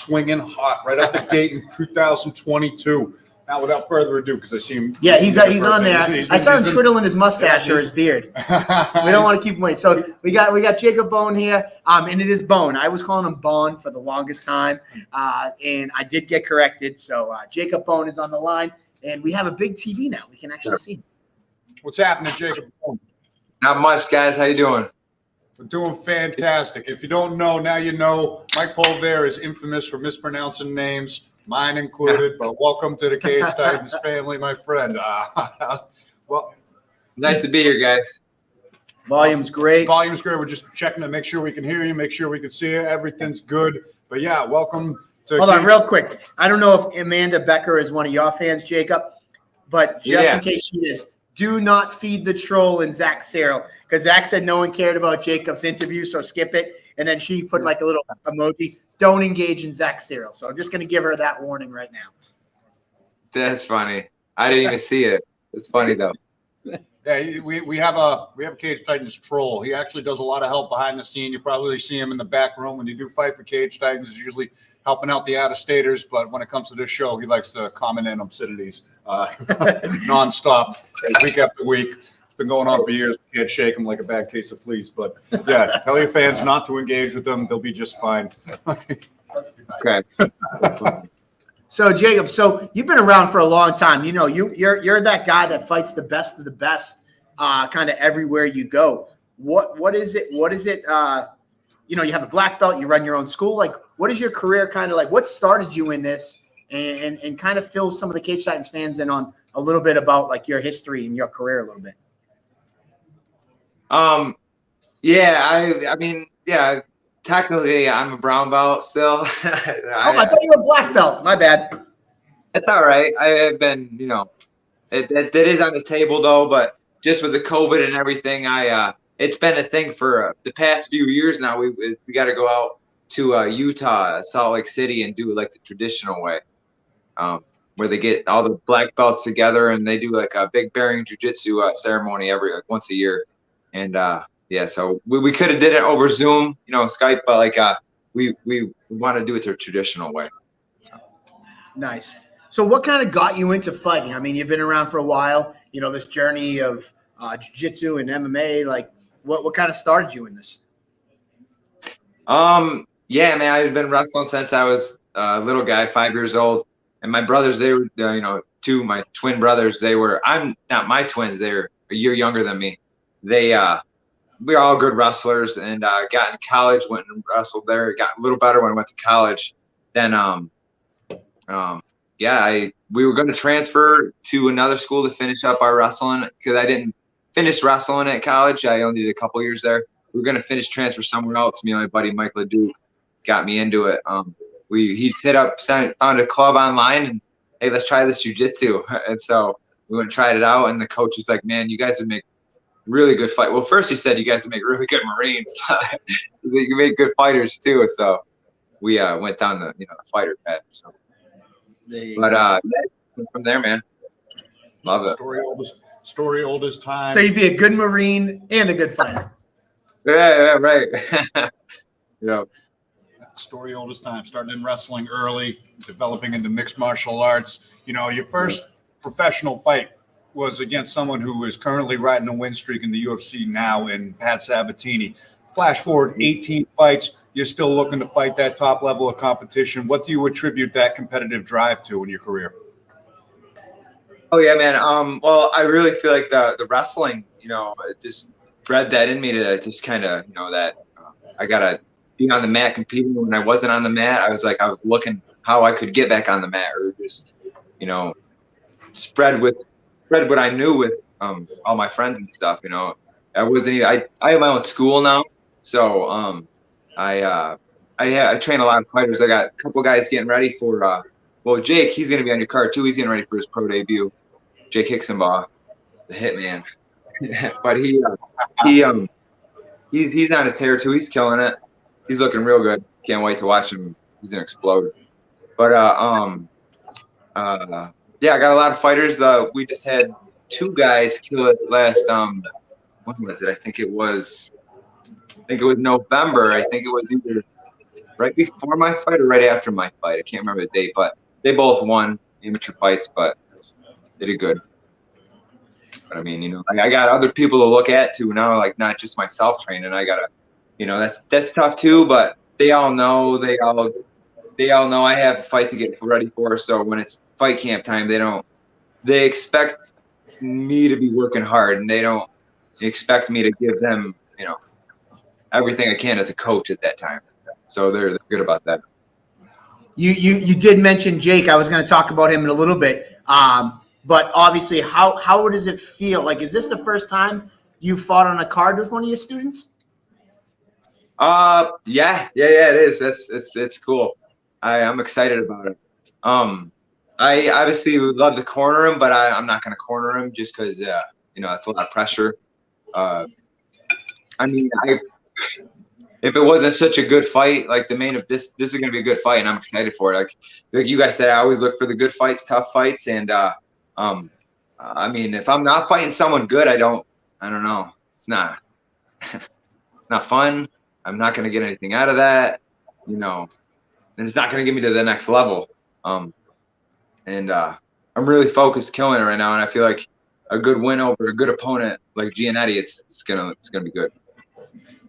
swinging hot right out the gate in 2022. Now, without further ado, because I see him. Yeah, he's on there. I saw him twiddling his mustache or his beard. We don't want to keep him waiting. So we got Jacob Bohn here, and it is Bohn. I was calling him Bohn for the longest time, and I did get corrected. So Jacob Bohn is on the line, and we have a big TV now. We can actually see him. What's happening, Jacob Bohn? Not much, guys. How you doing? We're doing fantastic. If you don't know, now you know. Mike Polver is infamous for mispronouncing names. Mine included, but welcome to the Cage Titans family, my friend. Well, nice to be here, guys. Volume's great. Volume's great. We're just checking to make sure we can hear you, make sure we can see you. Everything's good. But yeah, welcome to. Hold on, real quick. I don't know if Amanda Becker is one of your fans, Jacob, but just in case she is, do not feed the troll in Zach Searle, because Zach said no one cared about Jacob's interview, so skip it. And then she put like a little emoji. Don't engage in Zach Searle. So I'm just going to give her that warning right now. That's funny. I didn't even see it. It's funny though. Yeah, we have a Cage Titans troll. He actually does a lot of help behind the scene. You probably see him in the back room when you do fight for Cage Titans. He's usually helping out the out-of-staters, but when it comes to this show, he likes to comment in obscenities nonstop, week after week. Been going on for years. We can't shake them like a bad case of fleas. But yeah, tell your fans not to engage with them. They'll be just fine. Okay. So Jacob, so you've been around for a long time. You know, you're that guy that fights the best of the best, kind of everywhere you go. What is it? What is it? You know, you have a black belt. You run your own school. Like, what is your career kind of like? What started you in this? And kind of fill some of the Cage Titans fans in on a little bit about like your history and your career a little bit. I mean, technically I'm a brown belt still. I thought you were a black belt. My bad. It's all right. I've been, you know, it is on the table though, but just with the COVID and everything, it's been a thing for the past few years now. We got to go out to Utah, Salt Lake City, and do it like the traditional way, where they get all the black belts together and they do like a big bearing jiu-jitsu ceremony once a year. And so we could have did it over Zoom, you know, Skype, but like we want to do it the traditional way. So. Nice. So what kind of got you into fighting? I mean, you've been around for a while, you know, this journey of jiu-jitsu and MMA, like what kind of started you in this? Yeah, man, I've been wrestling since I was a little guy, 5 years old. And my brothers, they were, you know, my twin brothers, I'm not my twins. They're a year younger than me. We were all good wrestlers, and got in college, went and wrestled there, got a little better when I went to college. Then, we were going to transfer to another school to finish up our wrestling because I didn't finish wrestling at college. I only did a couple years there. We were going to transfer somewhere else. Me and my buddy Mike LeDuc got me into it. He found a club online, and hey, let's try this jiu-jitsu. And so we went and tried it out, and the coach was like, man, you guys would make really good fight. Well, first he said you guys would make really good Marines. You make good fighters too. So we went down the fighter path. So, from there, man, love it. Story old as time. So you'd be a good Marine and a good fighter. Yeah, right. Yeah. Story old as time. Starting in wrestling early, developing into mixed martial arts. You know, your first professional fight was against someone who is currently riding a win streak in the UFC now in Pat Sabatini. Flash forward 18 fights, you're still looking to fight that top level of competition. What do you attribute that competitive drive to in your career? Oh, yeah, man. Well, I really feel like the wrestling, you know, it just bred that in me to just kind of, you know, that I got to be on the mat competing. When I wasn't on the mat, I was looking how I could get back on the mat or just, you know, spread what I knew with all my friends and stuff. You know, I have my own school now, so I train a lot of fighters. I got a couple guys getting ready for Jake, he's gonna be on your card too. He's getting ready for his pro debut. Jake Hicksonbaugh, the Hitman. But he's on a tear too. He's killing it. He's looking real good. Can't wait to watch him. He's gonna explode. But yeah, I got a lot of fighters. We just had 2 guys kill it last when was it? I think it was November. I think it was either right before my fight or right after my fight. I can't remember the date, but they both won amateur fights, but they did good. But I mean, I got other people to look at too now, like not just myself training. I gotta, that's tough too. But they all know, I have a fight to get ready for. So when it's fight camp time, they expect me to be working hard, and they don't expect me to give them, everything I can as a coach at that time. So they're good about that. You did mention Jake. I was going to talk about him in a little bit. But obviously, how does it feel? Like, is this the first time you fought on a card with one of your students? Yeah, it is. It's cool. I'm excited about it. I obviously would love to corner him, but I'm not going to corner him just because, it's a lot of pressure. I mean, if it wasn't such a good fight, like this is going to be a good fight, and I'm excited for it. Like you guys said, I always look for the good fights, tough fights, and I mean, if I'm not fighting someone good, I don't know. It's not fun. I'm not going to get anything out of that, and it's not going to get me to the next level. And I'm really focused killing it right now, and I feel like a good win over a good opponent like Giannetti, it's gonna be good.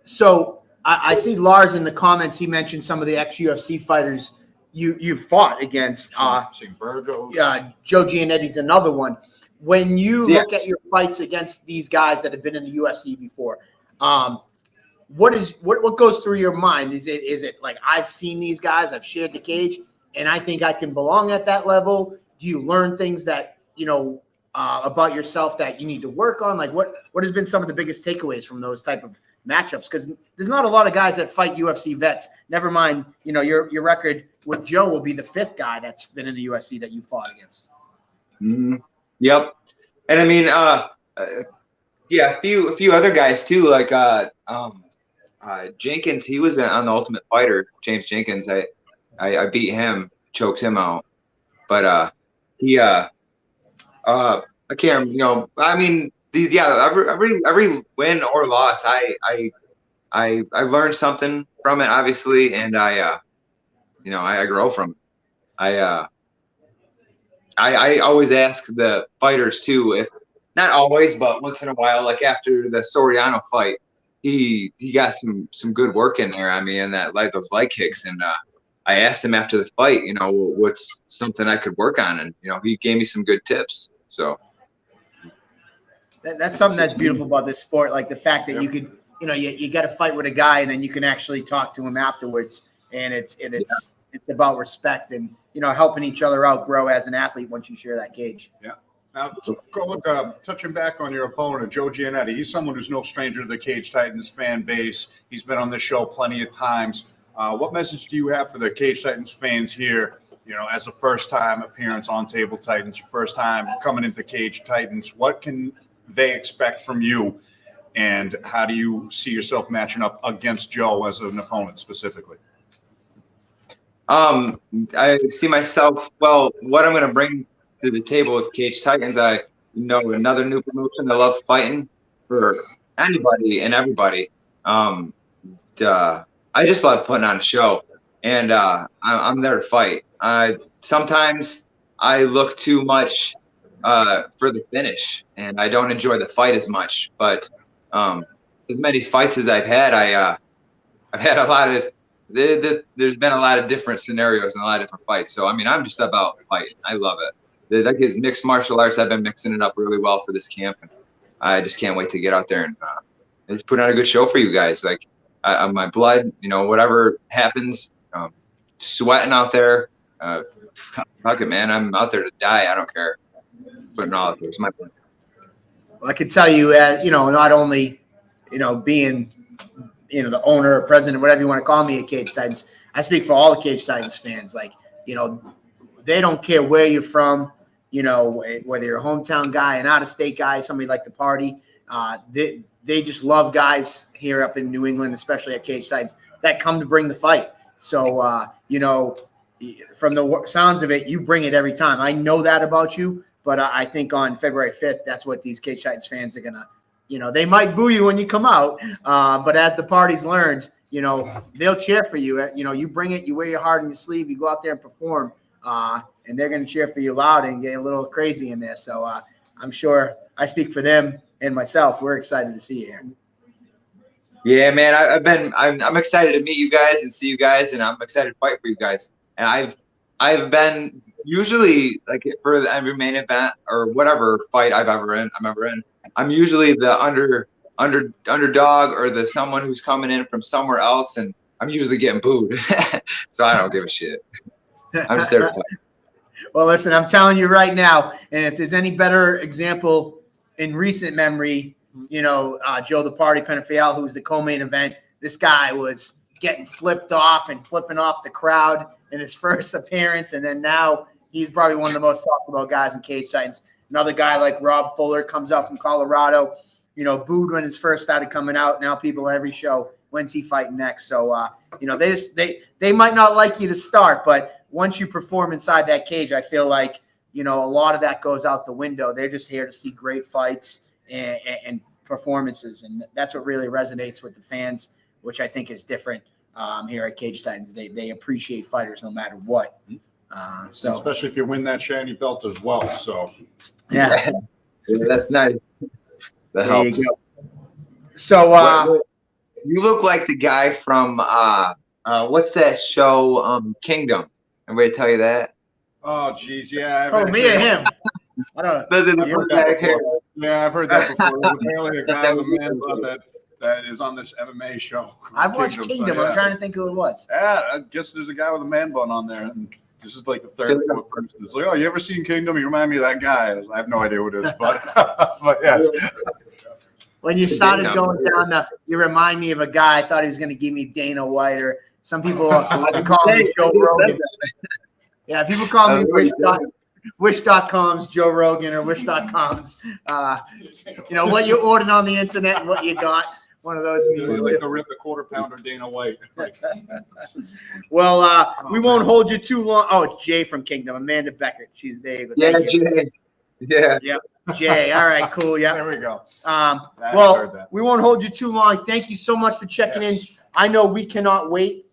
So I see Lars in the comments. He mentioned some of the ex-UFC fighters you fought against. Joe Giannetti's another one. When you look at your fights against these guys that have been in the UFC before, what goes through your mind? Is it like, I've seen these guys, I've shared the cage, and I think I can belong at that level? Do you learn things that about yourself that you need to work on? Like, what has been some of the biggest takeaways from those type of matchups? Because there's not a lot of guys that fight UFC vets. Never mind, your record with Joe will be the 5th guy that's been in the UFC that you fought against. Mm-hmm. Yep. And I mean, a few other guys too, like Jenkins. He was on the Ultimate Fighter. James Jenkins. I beat him, choked him out. But I can't. I mean, every win or loss, I learned something from it, obviously, and I grow from it. I always ask the fighters too, if not always, but once in a while, like after the Soriano fight, he got some good work in there. I mean, those leg kicks, and I asked him after the fight, what's something I could work on, and he gave me some good tips. So that's something that's beautiful about this sport, like the fact that you could, you got to fight with a guy, and then you can actually talk to him afterwards, and it's about respect and helping each other out grow as an athlete once you share that cage. Yeah. Now, touching back on your opponent, Joe Giannetti, he's someone who's no stranger to the Cage Titans fan base. He's been on this show plenty of times. What message do you have for the Cage Titans fans here, as a first-time appearance on Table Titans, your first time coming into Cage Titans? What can they expect from you, and how do you see yourself matching up against Joe as an opponent specifically? I see myself, what I'm going to bring to the table with Cage Titans, another new promotion. I love fighting for anybody and everybody. I just love putting on a show, and I'm there to fight. Sometimes I look too much for the finish, and I don't enjoy the fight as much. But as many fights as I've had, I've had a lot of. There's been a lot of different scenarios and a lot of different fights. So, I mean, I'm just about fighting. I love it. That gives mixed martial arts. I've been mixing it up really well for this camp. And I just can't wait to get out there and just put on a good show for you guys. Like, my blood, whatever happens, sweating out there. Fuck it, man. I'm out there to die. I don't care. Putting all out there. It's my plan. Well, I could tell you, not only, being the owner or president, whatever you want to call me at Cage Titans, I speak for all the Cage Titans fans. Like, they don't care where you're from, whether you're a hometown guy, an out-of-state guy, somebody like the party. They just love guys here up in New England, especially at Cage Titans, that come to bring the fight. So, from the sounds of it, you bring it every time. I know that about you, but I think on February 5th, that's what these Cage Titans fans are going to, they might boo you when you come out, but as the party's learned, they'll cheer for you. You bring it, you wear your heart on your sleeve, you go out there and perform, and they're going to cheer for you loud and get a little crazy in there. So I'm sure I speak for them and myself. We're excited to see you here. Yeah, man, I'm excited to meet you guys and see you guys, and I'm excited to fight for you guys. And I've been usually like for every main event or whatever fight I'm ever in, I'm usually the underdog or the someone who's coming in from somewhere else, and I'm usually getting booed. So I don't give a shit. I'm just there to fight. Well, listen, I'm telling you right now, and if there's any better example in recent memory, Joe the Party Penafiel, who's the co-main event, this guy was getting flipped off and flipping off the crowd in his first appearance, and then now he's probably one of the most talked about guys in Cage Titans. Another guy like Rob Fuller comes out from Colorado, booed when his first started coming out. Now people every show, when's he fighting next? So they might not like you to start, but once you perform inside that cage, I feel like a lot of that goes out the window. They're just here to see great fights and performances, and that's what really resonates with the fans, which I think is different here at Cage Titans. They appreciate fighters no matter what. So especially if you win that shiny belt as well. So yeah, that's nice. That helps. So you look like the guy from what's that show? Kingdom. Everybody tell you that? Oh, geez, yeah. Me and him. I don't know. Yeah, I've heard that before. Apparently, a guy with a man bun that is on this MMA show. I've watched Kingdom. So, yeah. I'm trying to think who it was. Yeah, I guess there's a guy with a man bun on there, and this is like the third, fourth person. It's like, oh, you ever seen Kingdom? You remind me of that guy. I have no idea who it is, but but yes. When you started going down you remind me of a guy. I thought he was going to give me Dana White, or some people call me Joe Rogan. Yeah, people call me Wish.com's Joe Rogan or Wish.com's. What you ordered on the internet and what you got. One of those. He's like the quarter pounder Dana White. Well, we won't hold you too long. Oh, it's Jay from Kingdom. Amanda Beckert. She's there. Yeah, Jay. Yeah. Yep. Jay. All right, cool. Yeah. There we go. We won't hold you too long. Thank you so much for checking in. I know we cannot wait,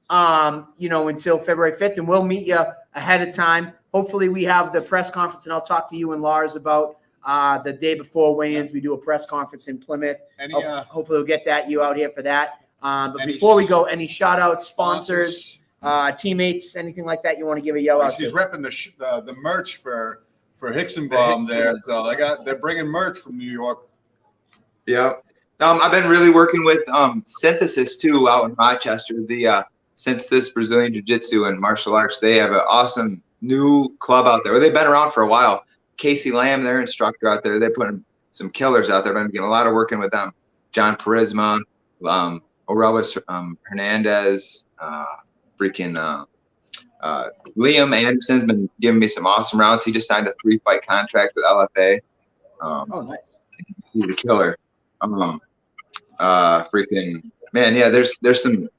until February 5th, and we'll meet you ahead of time. Hopefully we have the press conference, and I'll talk to you and Lars about the day before weigh-ins. We do a press conference in Plymouth. Hopefully we'll get you out here for that. But before we go, any shout-outs, sponsors, teammates, anything like that you want to give a yell out to? He's repping the merch for Hicksenbaum there. So they're bringing merch from New York. Yeah. I've been really working with Synthesis too out in Rochester. The Synthesis Brazilian Jiu-Jitsu and martial arts. They have an awesome new club out there. They've been around for a while. Casey Lamb, their instructor out there. They're putting some killers out there. I've been getting a lot of working with them. John Perisma, Orelvis Hernandez, Liam Anderson's been giving me some awesome rounds. He just signed a 3-fight contract with LFA. Nice. He's a killer. There's some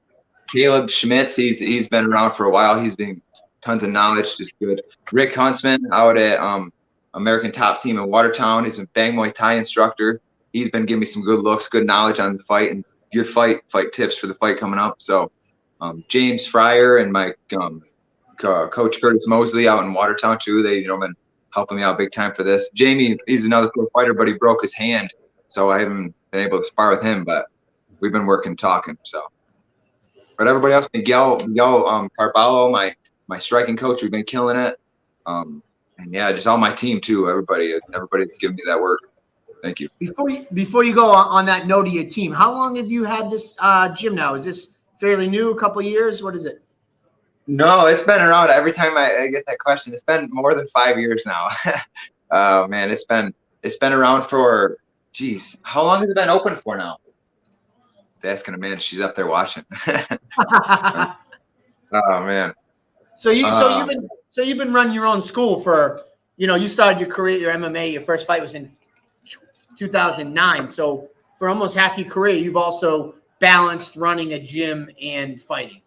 Caleb Schmitz. He's been around for a while. He's been tons of knowledge, just good. Rick Huntsman out at American Top Team in Watertown. He's a Bang Muay Thai instructor. He's been giving me some good looks, good knowledge on the fight, and good fight tips for the fight coming up. So James Fryer and my coach Curtis Mosley out in Watertown too. They been helping me out big time for this. Jamie, he's another pro fighter, but he broke his hand, so I haven't been able to spar with him. But we've been talking. So, but everybody else, Miguel Carballo, my striking coach, we've been killing it. And yeah, just all my team too. Everybody's giving me that work. Thank you. Before you go on that note of your team, how long have you had this gym now? Is this fairly new? A couple of years? What is it? No, it's been around. Every time I get that question, it's been more than 5 years now. Oh man, it's been around for, geez, how long has it been open for now? I was asking Amanda. She's up there watching. Oh man. So you've been running your own school for, you started your career, your MMA, your first fight was in 2009. So for almost half your career, you've also balanced running a gym and fighting.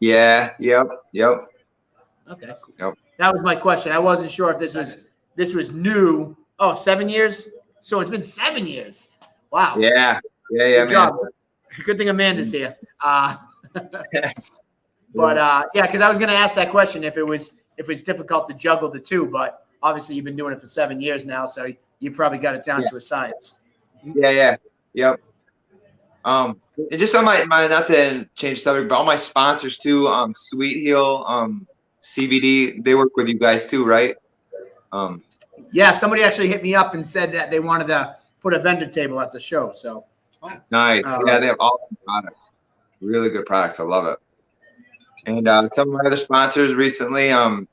Yeah. Yep. Okay. Cool. Yep. That was my question. I wasn't sure if this was new. Oh, 7 years. So it's been 7 years. Wow. Yeah, Good man. job. Good thing Amanda's here. But yeah, because I was going to ask that question if it's difficult to juggle the two, but obviously you've been doing it for 7 years now, so you probably got it down to a science. Yeah. Yep. And just on my not to change subject, but all my sponsors too, Sweet Heel, CBD, they work with you guys too, right? Yeah, somebody actually hit me up and said that they wanted to put a vendor table at the show. So nice. Yeah, they have awesome products, really good products. I love it. And some of my other sponsors recently, Joe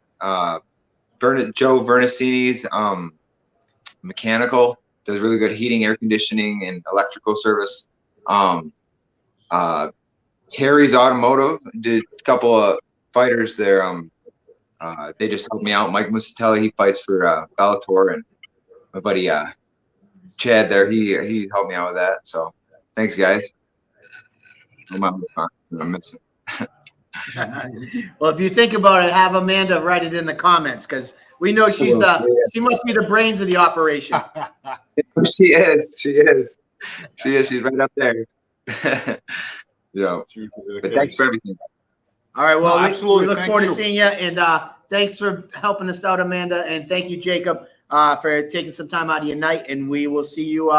Vernacini's Mechanical does really good heating, air conditioning, and electrical service. Terry's Automotive did a couple of fighters there. They just helped me out. Mike Musatelli, he fights for Bellator, and my buddy Chad there, he helped me out with that. So thanks, guys. I'm missing. Well, if you think about it, have Amanda write it in the comments because we know she must be the brains of the operation. She is. She's right up there. Yeah. But thanks for everything. All right. Well, absolutely. We look forward to seeing you, and thanks for helping us out, Amanda, and thank you, Jacob, for taking some time out of your night. And we will see you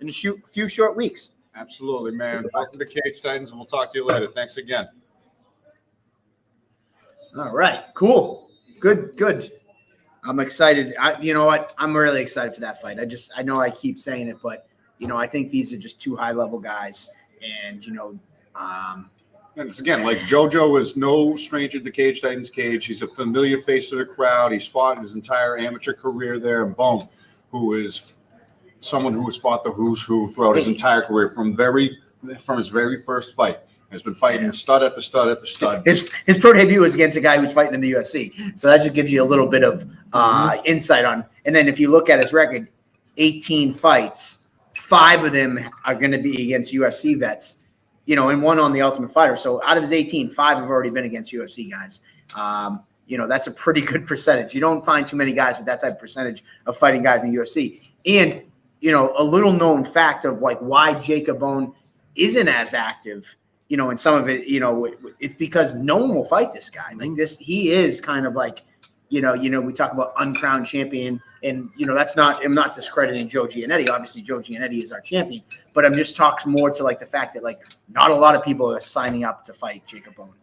in a few short weeks. Absolutely, man. Welcome to Cage Titans, and we'll talk to you later. Thanks again. All right. Cool. Good. I'm excited. You know what? I'm really excited for that fight. I know I keep saying it, but I think these are just two high-level guys, and And it's again, like JoJo is no stranger to Cage Titans cage. He's a familiar face of the crowd. He's fought his entire amateur career there. And Bohn, who is someone who has fought the who's who throughout his entire career from his very first fight. Has been fighting stud after stud after stud. His pro debut was against a guy who's fighting in the UFC. So that just gives you a little bit of insight on. And then if you look at his record, 18 fights, 5 of them are going to be against UFC vets. And one on the Ultimate Fighter. So out of his 18, 5 have already been against UFC guys. That's a pretty good percentage. You don't find too many guys with that type of percentage of fighting guys in UFC. And, a little known fact of like why Jacob Bohn isn't as active, and some of it, it's because no one will fight this guy. Like this, he is kind of like, we talk about uncrowned champion, and I'm not discrediting Joe Giannetti. Obviously, Joe Giannetti is our champion, but I'm just talking more to like the fact that like not a lot of people are signing up to fight Jacob Bohn.